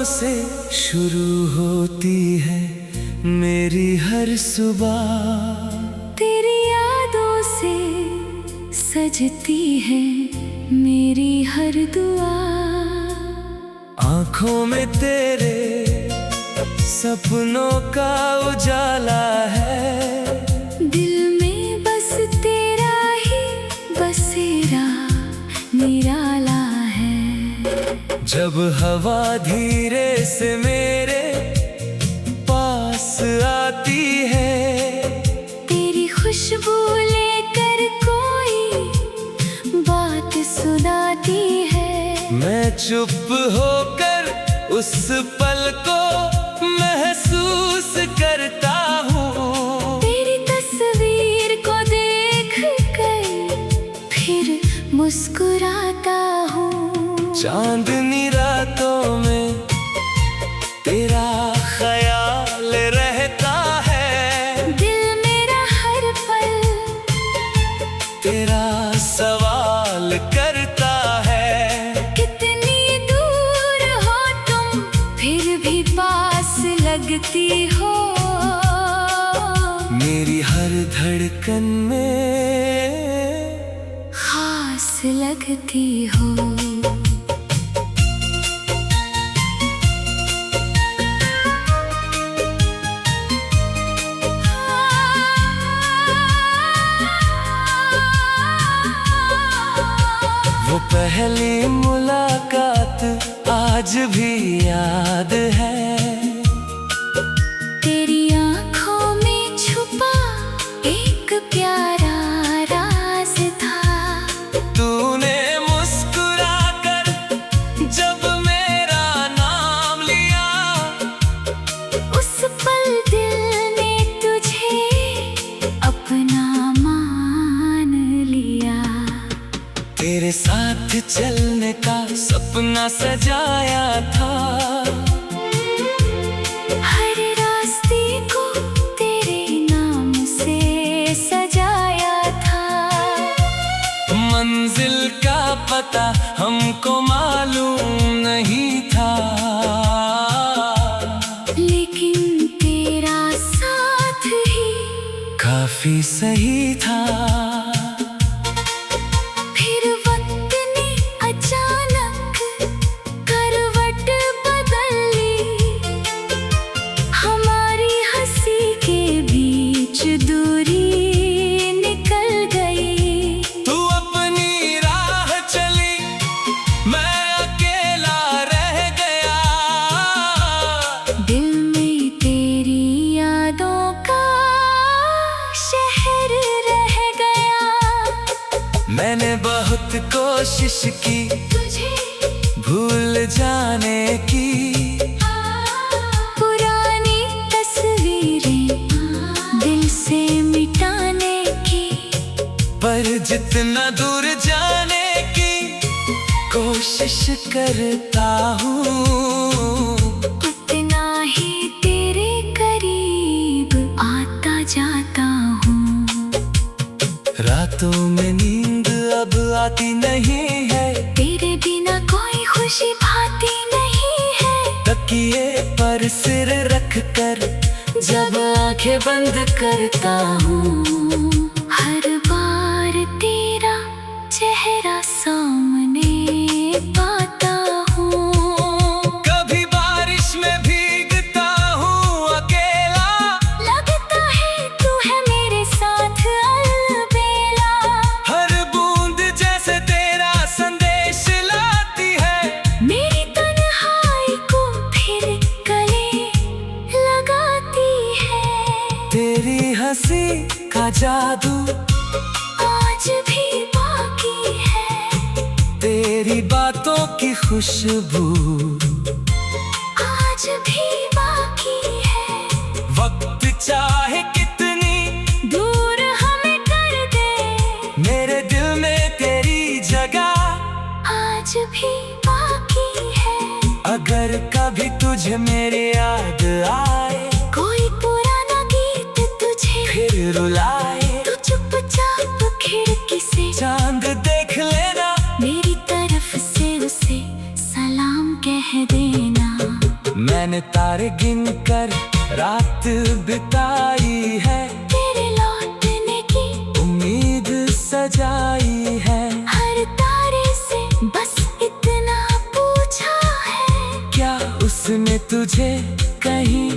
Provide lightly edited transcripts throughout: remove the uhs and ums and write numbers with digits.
से शुरू होती है मेरी हर सुबह, तेरी यादों से सजती है मेरी हर दुआ। आँखों में तेरे सपनों का उजाला है, दिल में बस तेरा ही बसेरा निराला है। जब हवा धीरे से मेरे पास आती है, तेरी खुशबू लेकर कोई बात सुनाती है। मैं चुप होकर उस पल को महसूस करता हूँ। तेरी तस्वीर को देख कर फिर मुस्कुराता हूँ। चांदनी रातों में तेरा ख्याल रहता है, दिल मेरा हर पल तेरा सवाल करता है। कितनी दूर हो तुम फिर भी पास लगती हो। मेरी हर धड़कन में खास लगती हो। वो पहली मुलाकात आज भी याद है, तेरी आँखों में छुपा एक प्यारा राज था। तूने मुस्कुराकर जब मेरा नाम लिया, उस पल दिल ने तुझे अपना मान लिया। तेरे साथ चलने का सपना सजाया था, हर रास्ते को तेरे नाम से सजाया था। मंजिल का पता हमको मालूम नहीं था, लेकिन तेरा साथ ही काफी सही था। फिर वक्त ने अचानक करवट बदल ली, हमारी हंसी के बीच दूरी निकल गई। तू अपनी राह चली, मैं अकेला रह गया, दिल में तेरी यादों का शहर रह गया। मैंने बहुत कोशिश की तुझे भूल जाने की, पुरानी तस्वीरें दिल से मिटाने की, पर जितना दूर जाने की कोशिश करता हूँ, उतना ही तेरे करीब आता जाता हूँ। रातों में नींद अब आती नहीं है, तेरे बिना कोई खुशी भाती नहीं है। तकिए पर सिर रख कर जब आंखें बंद करता हूँ, हर बार तेरा चेहरा सामने पाता हूँ। कभी बारिश में भीगता हूँ अकेला, लगता है तू है मेरे साथ अलबेला। हर बूंद जैसे तेरा संदेश लाती है, मेरी तन्हाई को फिर गले लगाती है। तेरी हंसी का जादू आज भी बाकी है, तेरी बातों की खुशबू आज भी बाकी है। वक्त चाहे कितनी दूर हमें कर दे, मेरे दिल में तेरी जगह आज भी बाकी है। अगर कभी तुझे मेरी याद आए, कोई पुराना गीत तुझे फिर रुलाए, तो चुपचाप खिड़की से चांद देख लेना, मेरी तरफ से उसे सलाम कह देना। मैंने तारे गिन कर रात बिताई है, तेरे लौटने की उम्मीद सजाई है। हर तारे से बस इतना पूछा है, क्या उसने तुझे कहीं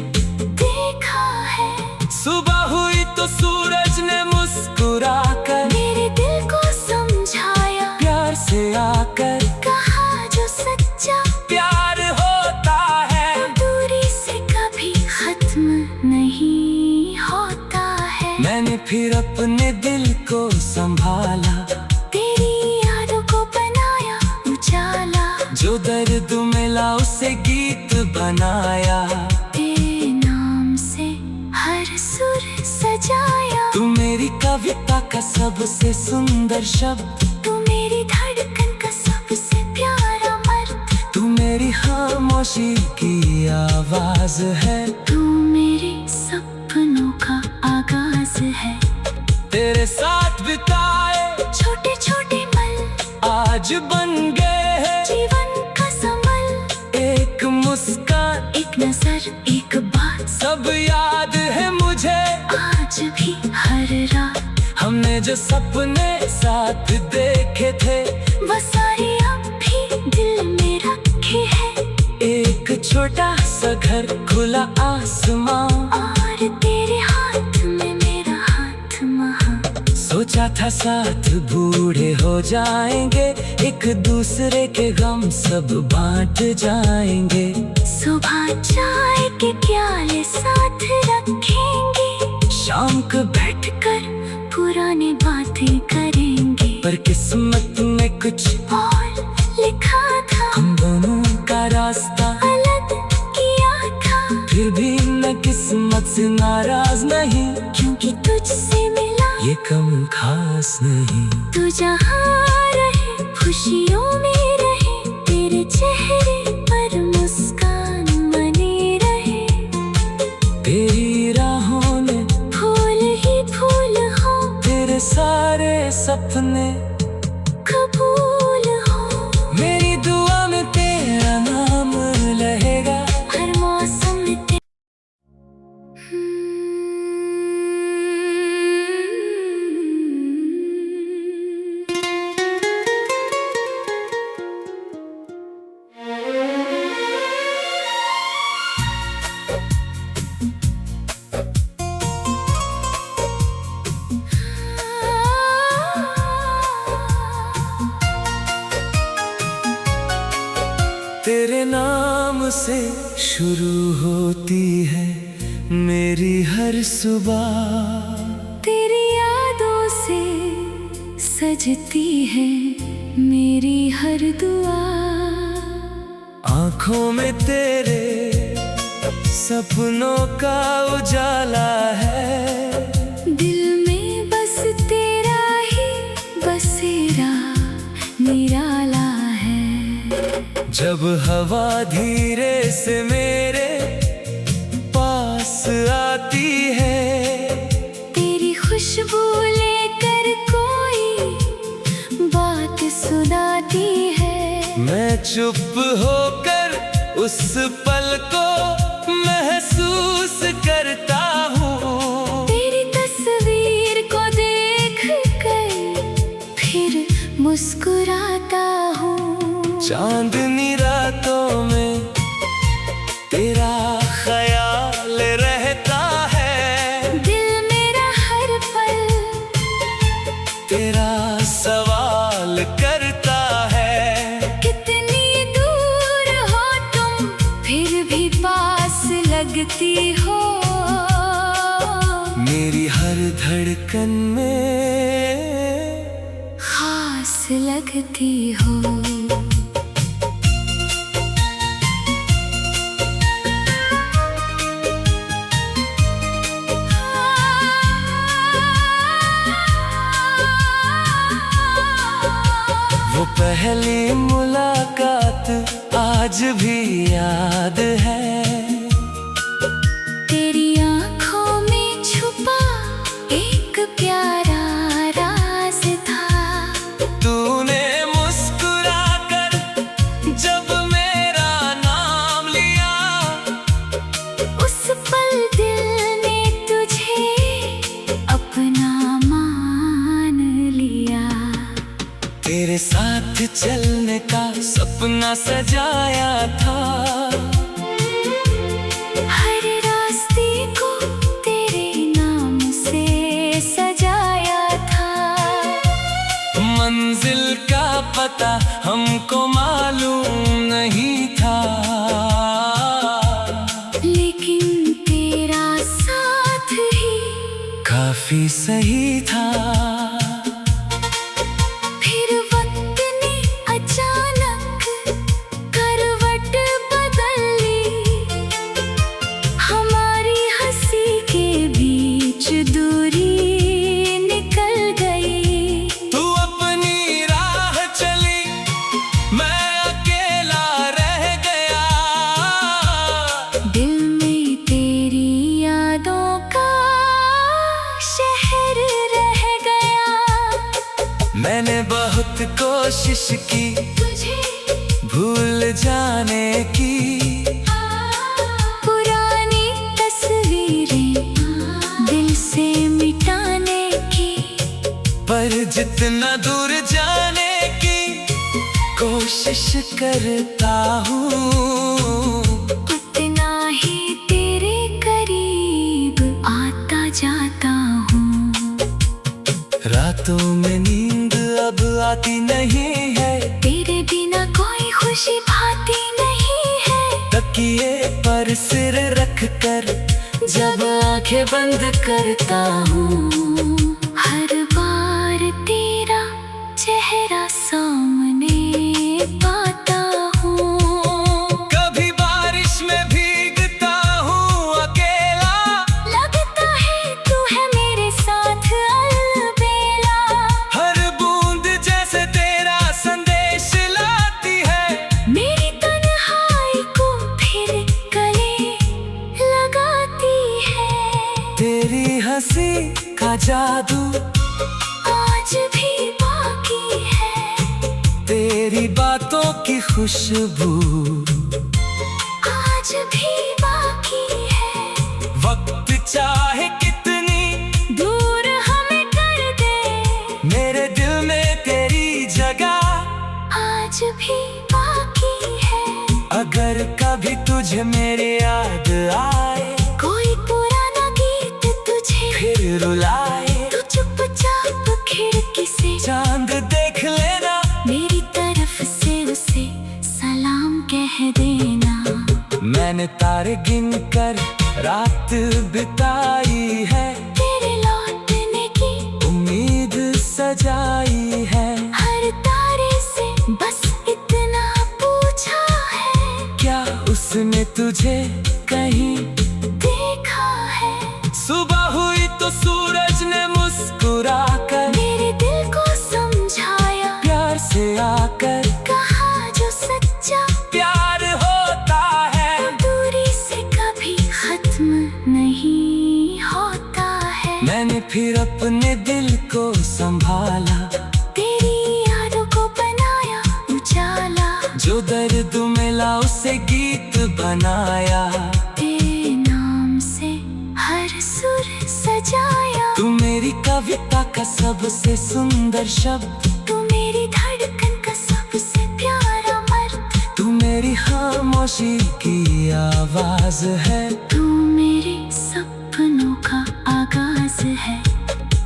देखा है? सुबह हुई तो सूरज ने मुस्कुरा कर मेरे दिल को समझाया, प्यार से आकर कहा जो सच्चा प्यार होता है दूरी से कभी खत्म नहीं होता है। मैंने फिर अपने दिल को संभाला, तेरी यादों को बनाया उजाला, जो दर्द मिला उसे गीत बनाया। तेरे नाम से हर सुर सजाया, तू मेरी कविता का सबसे सुंदर शब्द, तू मेरी धड़कन का सबसे प्यारा मर्द, तू मेरी खामोशी की आवाज है, तू मेरे सपनों का आगाज है। तेरे साथ बिताए छोटे छोटे पल आज बन गए हैं जीवन का संबल, एक मुस्कान, एक नजर, एक बात, सब याद है मुझे आज भी हर रात। हमने जो सपने साथ देखे थे वो सारे अब भी दिल में रखे हैं, एक छोटा सा घर, खुला आसमां, और तेरे हाथ में मेरा हाथ महा। सोचा था साथ बूढ़े हो जाएंगे, एक दूसरे के गम सब बांट जाएंगे। सुबह चाय के प्याले साथ रखेंगे, शाम को बैठकर पुरानी बातें करेंगे। पर किस्मत में कुछ और लिखा था, हम दोनों का रास्ता अलग किया था, फिर भी मैं किस्मत से नाराज नहीं, क्योंकि तुझसे मिला ये कम खास नहीं। तू जहाँ रहे खुशियों में रहे, तेरे चेहरे पर मुस्कान बनी रहे, तेरी राहों में फूल ही फूल हो, तेरे सारे सपने कबूल हो। मेरी दुआ में तेरा नाम रहेगा, हर मौसम में तेरे नाम से शुरू होती है मेरी हर सुबह, तेरी यादों से सजती है मेरी हर दुआ। आँखों में तेरे सपनों का उजाला है, दिल में बस तेरा ही बसेरा निराला है। जब हवा धीरे से मेरे पास आती है, तेरी खुशबू लेकर कोई बात सुनाती है, मैं चुप होकर उस पल को महसूस करता हूँ। तेरी तस्वीर को देख कर फिर मुस्कुराता हूँ। चांदनी रातों में तेरा ख्याल रहता है, दिल मेरा हर पल तेरा सवाल करता है। कितनी दूर हो तुम फिर भी पास लगती हो, मेरी हर धड़कन में खास लगती हो। वो पहली मुलाकात आज भी याद है, तेरी आँखों में छुपा एक प्यारा राज था, तूने मुस्कुरा कर जब मेरा नाम लिया, साथ चलने का सपना सजाया था। हर रास्ते को तेरे नाम से सजाया था। मंजिल का पता हमको मालूम नहीं था, लेकिन तेरा साथ ही काफी सही था। फिर वक्त ने अचानक करवट बदल ली, हमारी हंसी के बीच दूरी निकल गई। तू अपनी राह चली, मैं अकेला रह गया। दिल में तेरी यादों का शहर रह गया। मैंने बहुत कोशिश की तुझे भूल जाने की, पुरानी तस्वीरें दिल से मिटाने की, पर जितना दूर जाने की कोशिश करता हूँ, उतना ही तेरे करीब आता जाता हूँ। रातों में नींद अब आती नहीं है, तेरे बिना कोई खुशी भाती नहीं है। तकिए पर सिर रख कर जब आंखें बंद करता हूँ, हर बार तेरा चेहरा सामने पाता हूँ। कभी बारिश में भीगता हूँ अकेला, लगता है तू है मेरे साथ अलबेला। हर बूंद जैसे तेरा संदेश लाती है, मेरी तन्हाई को फिर गले लगाती है। तेरी हंसी का जादू आज भी बाकी है, तेरी बातों की खुशबू आज भी बाकी है। वक्त चाहे कितनी दूर हमें कर दे, मेरे दिल में तेरी जगह आज भी बाकी है। अगर कभी तुझे मेरी याद आए, कोई पुराना गीत तुझे फिर रुलाए, तू चुपचाप खिड़की से चांद देख लेना, मेरी तरफ से उसे सलाम कह देना। मैंने तारे गिन कर रात बिताई है, तेरे लौटने की उम्मीद सजाई है। हर तारे से बस इतना पूछा है, क्या उसने तुझे कहीं देखा है। सुबह हुई तो सूरज ने मुस्कुरा कर मेरे दिल को समझाया, प्यार से आकर कहा जो सच्चा प्यार होता है, दूरी से कभी खत्म नहीं होता है। मैंने फिर अपने दिल को संभाला, तेरी यादों को बनाया उजाला, जो दर्द मिला उसे गीत बनाया। तेरे नाम से हर सुर सजाया। तू मेरी कविता का सबसे सुंदर शब्द, तू मेरी धड़कन का सबसे प्यारा मर्द, तू मेरी खामोशी की आवाज है, तू मेरे सपनों का आगाज है।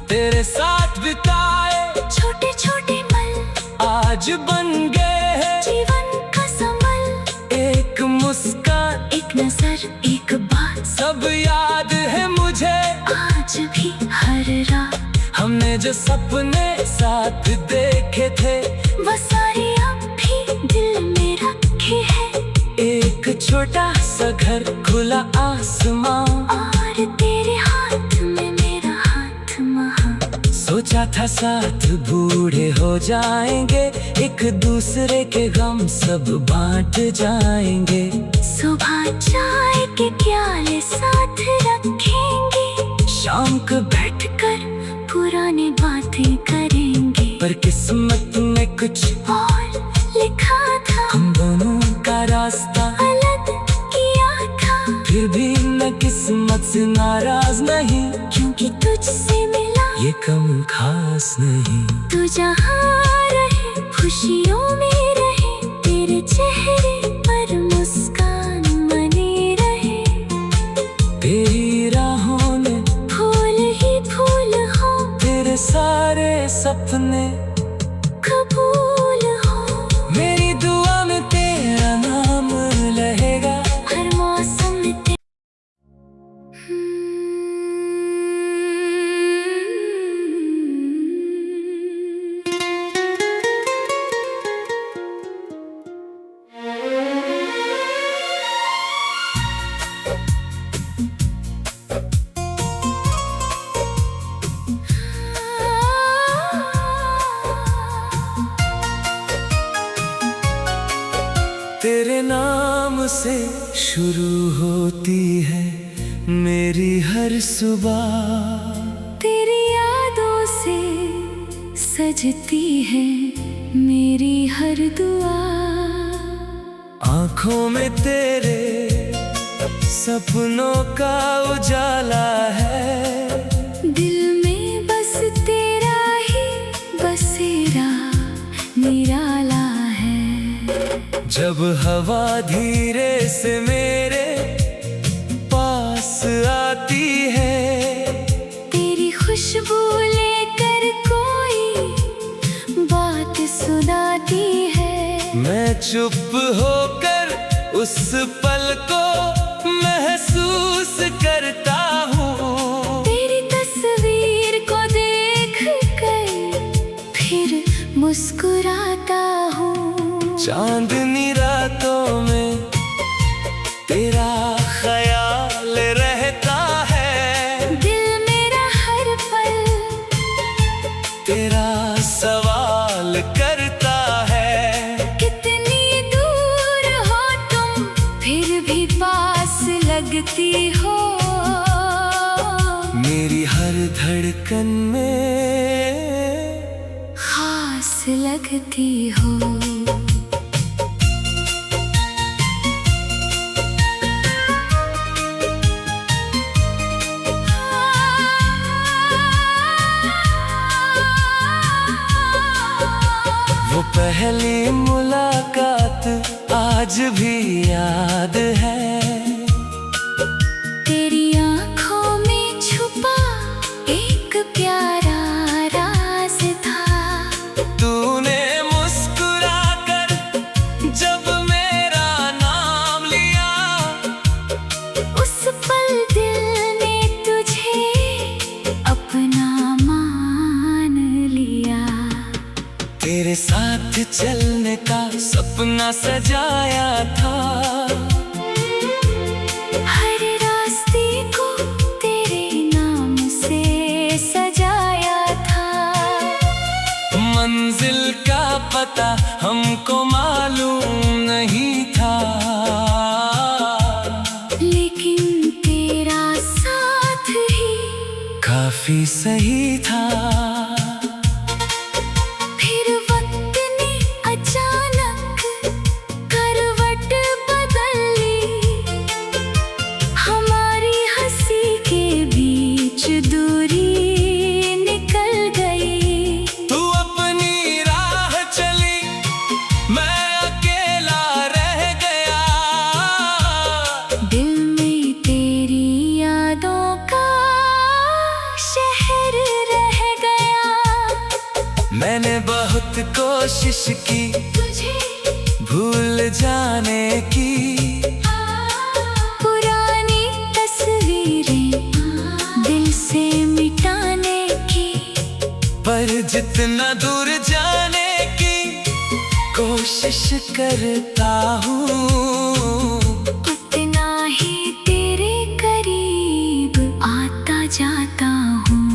तेरे साथ बिताए छोटे छोटे पल आज बन गए हैं जीवन का संबल, एक मुस्कान, एक नजर, एक बात, सब याद है मुझे। आज भी हर रात हमने जो सपने साथ देखे थे, वो सारे अब भी दिल में रखे हैं। एक छोटा सा घर, खुला आसमां, और तेरे हाथ में मेरा हाथ महा। सोचा था साथ बूढ़े हो जाएंगे, एक दूसरे के गम सब बांट जाएंगे। सुबह चाय के प्याले साथ रखेंगे, शाम को बैठकर पुरानी बातें करेंगे। पर किस्मत में कुछ और लिखा था, हम दोनों का रास्ता अलग किया था। फिर भी मैं किस्मत से नाराज नहीं, क्योंकि तुझसे मिला ये कम खास नहीं। तू जहाँ रहे खुशियों में रहे, तेरे चेहरे पर मुस्कान बने रहे। तेरी राहों में फूल ही फूल हो, तेरे सारे सपने कबूल हो। मेरी दुआ में तेरा नाम रहेगा, हर मौसम में तेरे नाम से शुरू होती है मेरी हर सुबह। तेरी यादों से सजती है मेरी हर दुआ। आँखों में तेरे सपनों का उजाला है, दिल में बस तेरा ही बसेरा निराला है। जब हवा धीरे से मेरे पास आती है, तेरी खुशबू लेकर कोई बात सुनाती है। मैं चुप होकर उस पल को महसूस करता हूँ। तेरी तस्वीर को देख कर फिर मुस्कुराता हूँ। चांदनी रातों में तेरा ख्याल रहता है, दिल मेरा हर पल तेरा सवाल करता है। कितनी दूर हो तुम फिर भी पास लगती हो। मेरी हर धड़कन में खास लगती हो। वो पहली मुलाकात आज भी याद है। तेरी आँखों में छुपा एक प्यारा राज था। तूने मुस्कुराकर जब मेरा नाम लिया, उस पल दिल ने तुझे अपना मान लिया। तेरे साथ चलने का सपना सजाया था, हर रास्ते को तेरे नाम से सजाया था। मंजिल का पता हमको मालूम नहीं था, लेकिन तेरा साथ ही काफी सही था। फिर वक्त ने अचानक करवट बदल ली। हमारी हंसी के बीच दूरी निकल गई। तू अपनी राह चली, मैं अकेला रह गया। दिल में तेरी यादों का शहर रह गया। मैंने बहुत कोशिश की तुझे भूल जाने की, पुरानी तस्वीरें दिल से मिटाने की। पर जितना दूर जाने की कोशिश करता हूँ, उतना ही तेरे करीब आता जाता हूँ।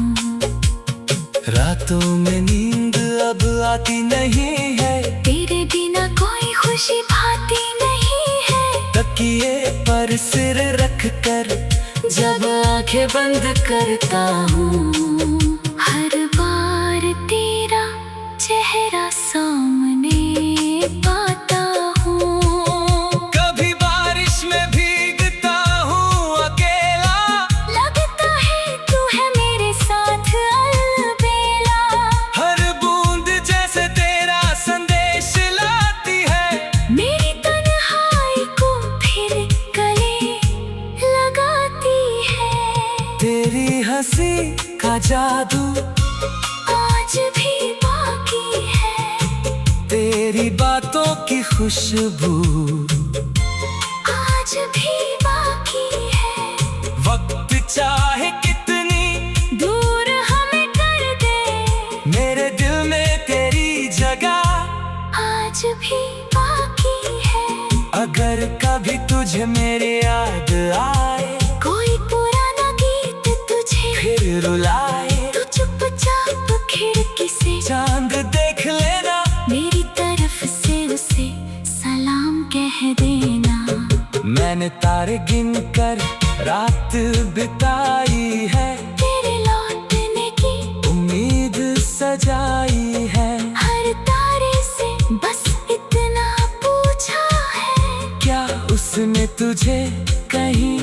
रातों में नींद अब आती नहीं है, तेरे बिना कोई खुशी भाती नहीं है। तकिए पर सिर रख कर जब आंखें बंद करता हूँ, हर बार तेरा चेहरा सामने पाता हूँ। कभी बारिश में भीगता हूँ अकेला, लगता है तू है मेरे साथ अलबेला। हर बूंद जैसे तेरा संदेश हंसी का जादू आज भी बाकी है। तेरी बातों की खुशबू आज भी बाकी है। वक्त चाहे कितनी दूर हमें कर दे, मेरे दिल में तेरी जगह आज भी बाकी है। अगर कभी तुझे मेरी याद आए, कोई पुराना गीत तुझे फिर रुलाए, तो चुपचाप खिड़की से चांद देख लेना, मेरी तरफ से उसे सलाम कह देना। मैंने तारे गिन कर रात बिताई है, तेरे लौटने की उम्मीद सजाई है। हर तारे से बस इतना पूछा है, क्या उसने तुझे कहीं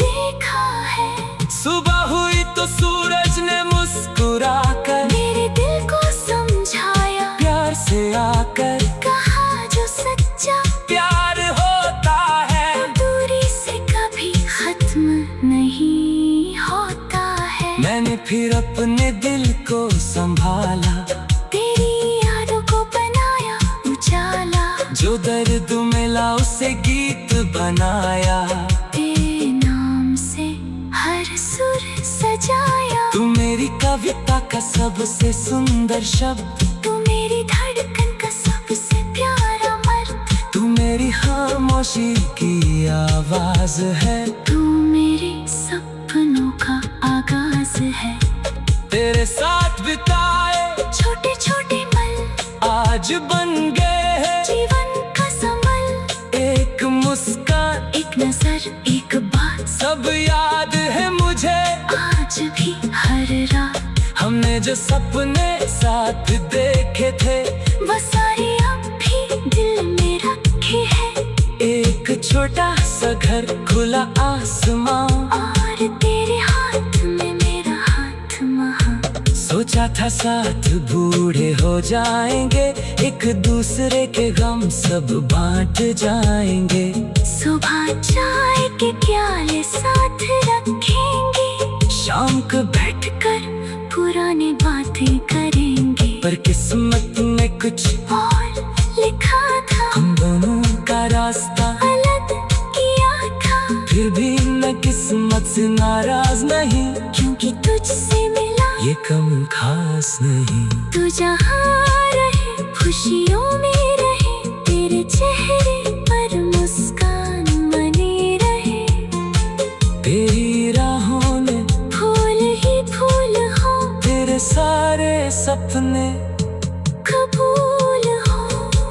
देखा है? सुबह हुई तो सूरज ने मुस्कुरा कर मेरे दिल को समझाया, प्यार से आकर कहा जो सच्चा प्यार होता है, दूरी से कभी खत्म नहीं होता है। मैंने फिर अपने दिल को संभाला, तेरी यादों को बनाया उजाला, जो दर्द मिला उसे गीत बनाया। तेरे नाम से हर सुर सजाया। तू मेरी कविता का सबसे सुंदर शब्द, तू मेरी धड़कन का सबसे प्यारा मर्द, तू मेरी खामोशी की आवाज है, तू मेरे सपनों का आगाज है। तेरे साथ बिताए छोटे छोटे पल आज बन गए हैं जीवन का संबल, एक मुस्कान, एक नजर, एक बात, सब याद है मुझे। आज भी हर रात हमने जो सपने साथ देखे थे, वो सारे अब भी दिल में रखे हैं। एक छोटा सा घर, खुला आसमां, और तेरे हाथ में मेरा हाथ महा। सोचा था साथ बूढ़े हो जाएंगे, एक दूसरे के गम सब बांट जाएंगे। सुबह चाय के प्याले साथ रखेंगे, शाम को बैठकर पुरानी बातें करेंगे। पर किस्मत में कुछ और लिखा था, हम दोनों का रास्ता अलग किया था। फिर भी मैं किस्मत से नाराज नहीं, क्योंकि तुझसे मिला ये कम खास नहीं। तू जहाँ रहे खुशियों में रहे, तेरे चेहरे पर मुस्कान बनी रहे। तेरी राहों में फूल ही फूल हो, तेरे सारे सपने कबूल हो।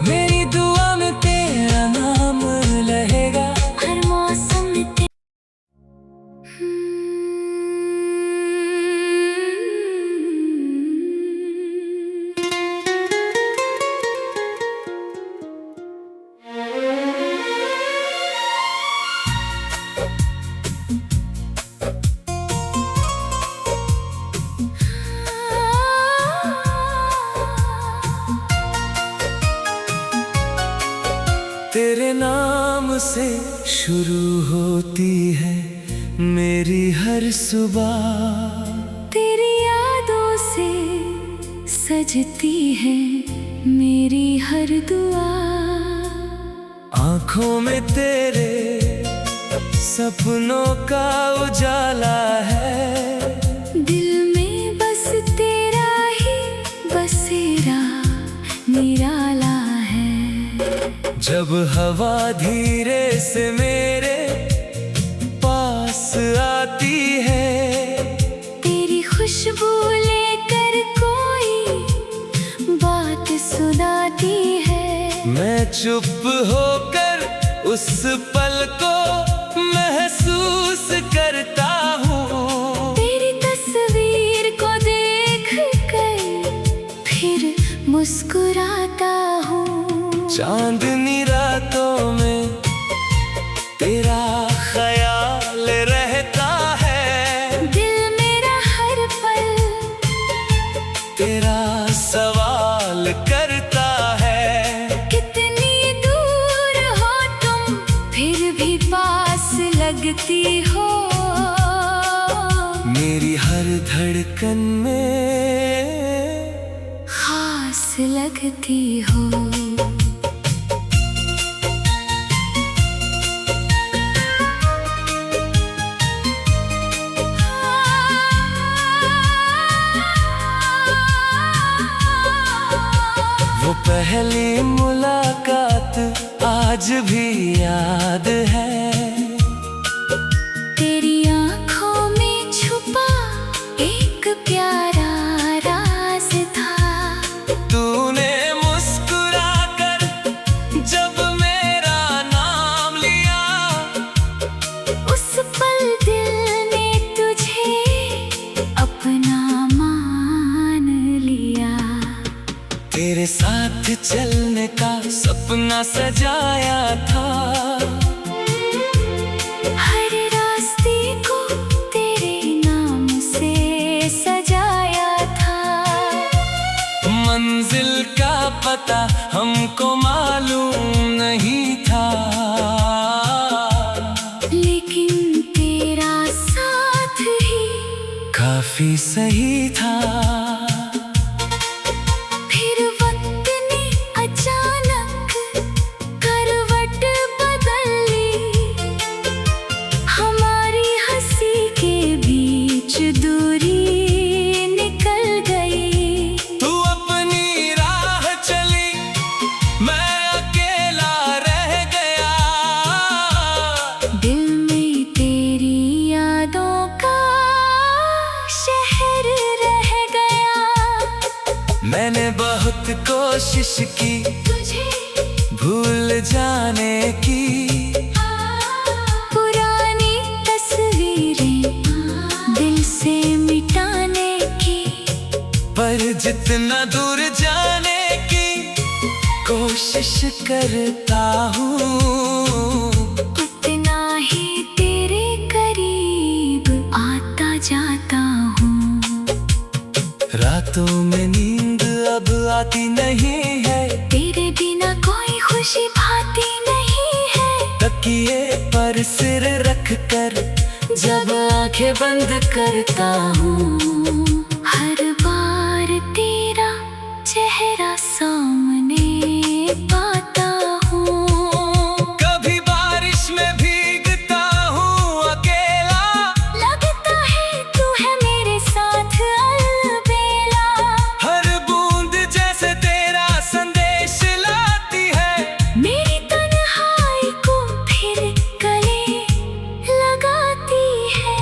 मेरी दुआ में तेरा नाम रहेगा, हर मौसम में तेरे नाम से शुरू होती है मेरी हर सुबह, तेरी यादों से सजती है मेरी हर दुआ। आँखों में तेरे सपनों का उजाला है, दिल में बस तेरा ही बसेरा निराला है। जब हवा धीरे से मेरे पास आती है, तेरी खुशबू लेकर कोई बात सुनाती है। मैं चुप होकर उस पल को महसूस करता हूँ। तेरी तस्वीर को देख कर फिर मुस्कुराता हूँ। चांदनी रातों में तेरा ख्याल रहता है, दिल मेरा हर पल तेरा सवाल करता है। कितनी दूर हो तुम फिर भी पास लगती हो। मेरी हर धड़कन में खास लगती हो। वो पहली मुलाकात आज भी याद है। तेरी आँखों में छुपा एक प्यारा राज था। तूने मुस्कुरा कर जब मेरा नाम लिया, उस पल दिल ने तुझे अपना मान लिया। तेरे साथ चलने का सपना सजाया था। हर रास्ते को तेरे नाम से सजाया था। मंजिल का पता हमको मालूम नहीं था, लेकिन तेरा साथ ही काफी सही था। फिर वक्त ने अचानक करवट बदल ली। हमारी हंसी के बीच दूरी निकल गई। तू अपनी राह चली, मैं अकेला रह गया। दिल में तेरी यादों का शहर रह गया। मैंने बहुत कोशिश की तुझे भूल जाने की, पुरानी तस्वीरें दिल से मिटाने की। पर जितना दूर जाने की कोशिश करता हूँ, उतना ही तेरे करीब आता जाता हूँ। रातों में नींद अब आती नहीं है। तेरे बिना कोई खुशी भाती नहीं है। तकिए पर सिर रख कर जब आंखें बंद करता हूँ, हर बार तेरा चेहरा सामने पाता हूँ। कभी बारिश में भीगता हूँ अकेला, लगता है तू है मेरे साथ अलबेला। हर बूंद जैसे तेरा संदेश लाती है। मेरी तन्हाई को फिर गले लगाती है।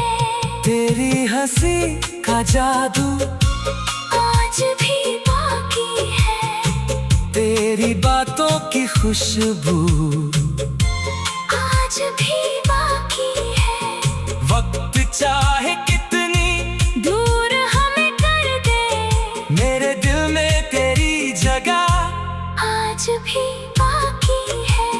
तेरी हंसी का जादू आज भी बाकी है। तेरी बातों की खुशबू आज भी बाकी है। वक्त चाहे कितनी दूर हमें कर दे, मेरे दिल में तेरी जगह आज भी बाकी है।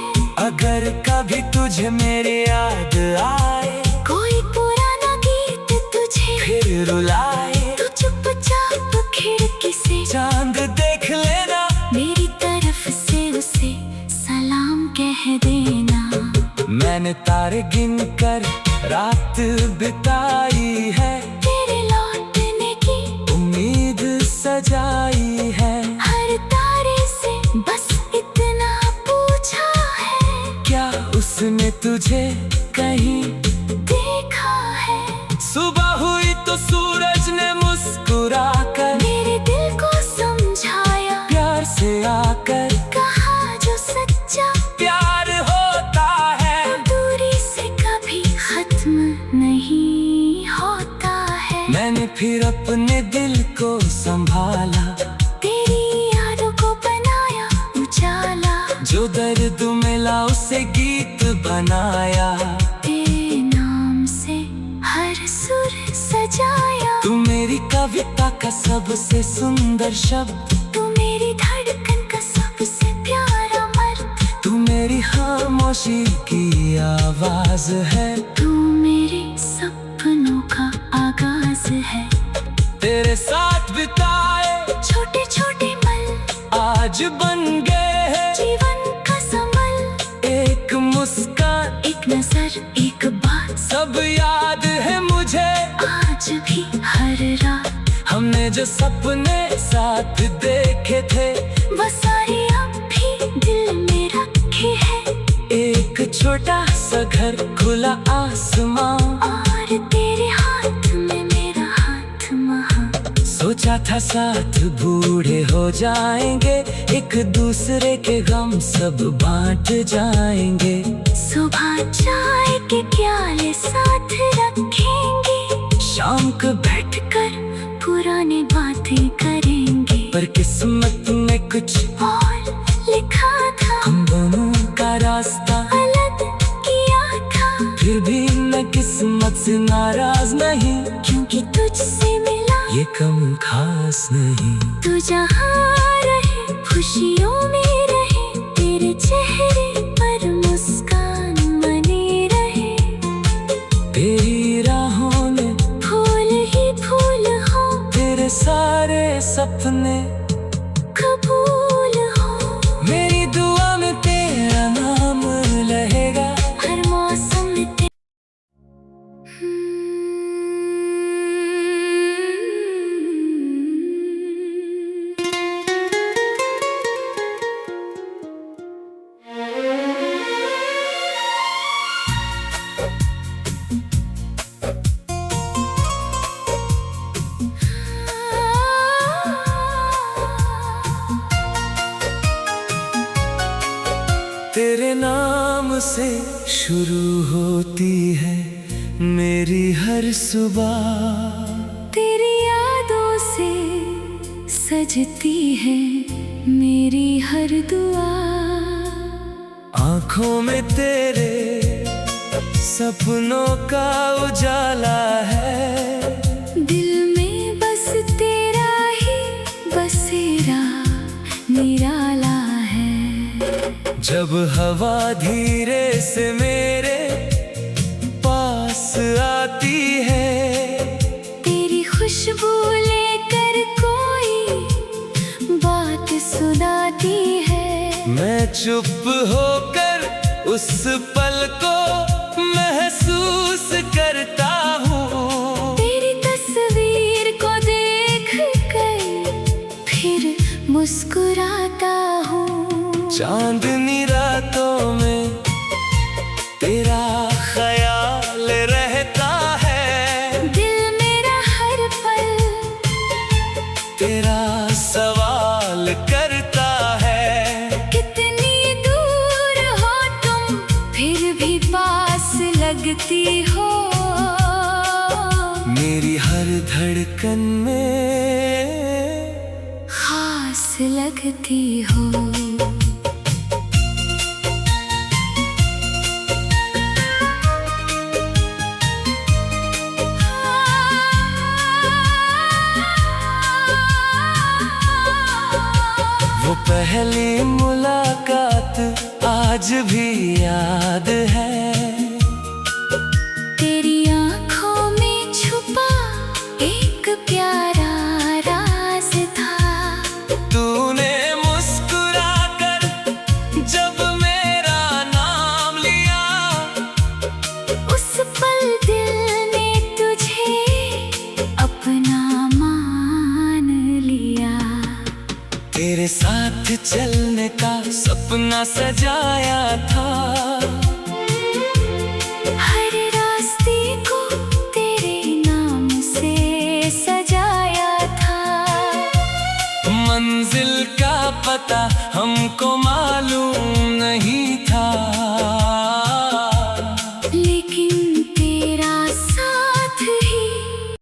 अगर कभी तुझे मेरी याद आए, कोई पुराना गीत तुझे फिर रुलाए, तो चुपचाप खिड़की से चांद देख लेना, मेरी तरफ से उसे सलाम कह देना। मैंने तारे गिन कर रात बिताई है। तेरे लौटने की उम्मीद सजाई है। हर तारे से बस इतना पूछा है, क्या उसने तुझे कहीं देखा है? सुबह हुई तो सूरज ने मुस्कुरा कर मेरे दिल को समझाया, प्यार से आकर कहा जो सच्चा प्यार होता है, दूरी से कभी खत्म नहीं होता है। मैंने फिर अपने दिल को संभाला, तेरी यादों को बनाया उजाला, जो दर्द मिला उसे गीत बनाया। तेरे नाम से हर सुर सजाया। तू मेरी कविता का सबसे सुंदर शब्द, तू मेरी धड़कन का सबसे प्यारा मर्द, तू मेरी खामोशी की आवाज है, तू मेरे सपनों का आगाज है। तेरे साथ बिताए छोटे छोटे पल आज बन गए हैं जीवन का संबल, एक मुस्कान, एक नजर, एक बात, सब याद है मुझे आज भी हर हर रात हमने जो सपने साथ देखे थे वो सारे अब भी दिल में रखे हैं। एक छोटा सा घर, खुला आसमां, और तेरे हाथ में मेरा हाथ महा। सोचा था साथ बूढ़े हो जाएंगे, एक दूसरे के गम सब बांट जाएंगे। सुबह चाय के प्याले साथ रखेंगे, शाम को बैठकर पुरानी बातें करेंगे। पर किस्मत में कुछ और लिखा था, हम दोनों का रास्ता अलग किया था। फिर भी मैं किस्मत से नाराज नहीं, क्योंकि तुझसे मिला ये कम खास नहीं। तू जहाँ रहे खुशियों में रहे, तेरे चेहरे पर मुस्कान बनी रहे। तेरी राहों में फूल ही फूल हो, तेरे सारे सपने कबूल हो। मेरी दुआ में तेरा नाम रहेगा, हर मौसम में तेरे नाम से शुरू होती है मेरी हर सुबह। तेरी यादों से सजती है मेरी हर दुआ। आँखों में तेरे सपनों का उजाला है, दिल में बस तेरा ही बसेरा निराला है। जब हवा धीरे से मेरे पास आती है, तेरी खुशबू लेकर कोई बात सुनाती है। मैं चुप होकर उस पल को महसूस करता हूँ। तेरी तस्वीर को देख कर फिर मुस्कुराता हूँ। चांदनी रातों में तेरा ख्याल रहता है, दिल मेरा हर पल तेरा सवाल करता है। कितनी दूर हो तुम फिर भी पास लगती हो। मेरी हर धड़कन में खास लगती हो। वो पहली मुलाकात आज भी याद है। तेरी आँखों में छुपा एक प्यारा राज था। तूने मुस्कुराकर जब मेरा नाम लिया, उस पल दिल ने तुझे अपना मान लिया। तेरे साथ चलने का सपना सजाया था, हर रास्ते को तेरे नाम से सजाया था। मंजिल का पता हमको मालूम नहीं